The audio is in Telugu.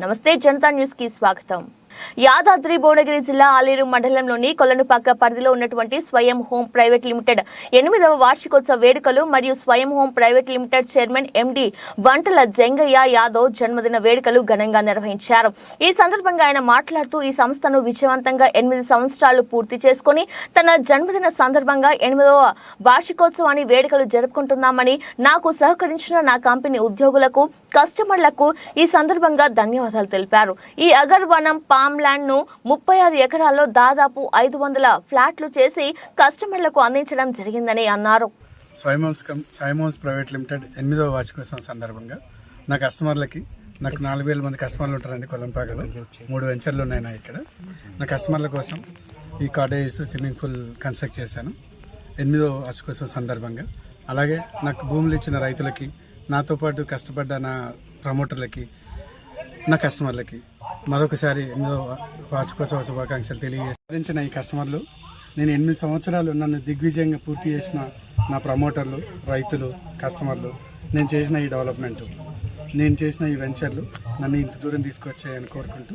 నమస్తే జనతా న్యూస్ కి స్వాగతం. యాదాద్రి భువనగిరి జిల్లా ఆలేరు మండలంలోని కొల్లనుపాక పరిధిలో ఉన్నటువంటి స్వయం హోమ్ ప్రైవేట్ లిమిటెడ్ 8వ వార్షికోత్సవ వేడుకలు మరియు Swayam home private limited chairman MD Bantala Jangaiah Yadav జన్మదిన వేడుకలు ఘనంగా నిర్వహించారు. ఈ సందర్భంగా ఆయన మాట్లాడుతూ ఈ సంస్థను విజయవంతంగా 8 సంవత్సరాలు పూర్తి చేసుకుని తన జన్మదిన సందర్భంగా 8వ వార్షికోత్సవాన్ని వేడుకలు జరుపుకుంటున్నామని, నాకు సహకరించిన నా కంపెనీ ఉద్యోగులకు, కస్టమర్లకు ఈ సందర్భంగా ధన్యవాదాలు తెలిపారు. ఈ అగర్వనం ల్యాండ్ ను 36 ఎకరాల్లో దాదాపు 500 ఫ్లాట్లు చేసి కస్టమర్లకు అందించడం జరిగిందని అన్నారు. స్వయం హోమ్స్ ప్రైవేట్ లిమిటెడ్ 8వ వార్షికోత్సవం సందర్భంగా నా కస్టమర్లకి, నాకు 4000 మంది కస్టమర్లు ఉంటారండి. కొల్లంపాకలో 3 వెంచర్లు ఉన్నాయి నా ఇక్కడ. నా కస్టమర్ల కోసం ఈ కాటేజ్ స్విమ్మింగ్ పూల్ కన్స్ట్రక్ట్ చేశాను 8వ వార్షికోత్సవం సందర్భంగా. అలాగే నాకు భూములు ఇచ్చిన రైతులకి, నాతో పాటు కష్టపడ్డ నా ప్రమోటర్లకి, నా కస్టమర్లకి మరొకసారి 8వ వార్షికోత్సవ శుభాకాంక్షలు తెలియజేసిన ఈ కస్టమర్లు, నేను 8 సంవత్సరాలు నన్ను దిగ్విజయంగా పూర్తి చేసిన నా ప్రమోటర్లు, రైతులు, కస్టమర్లు, నేను చేసిన ఈ డెవలప్మెంట్, నేను చేసిన ఈ వెంచర్లు నన్ను ఇంత దూరం తీసుకొచ్చాయని కోరుకుంటూ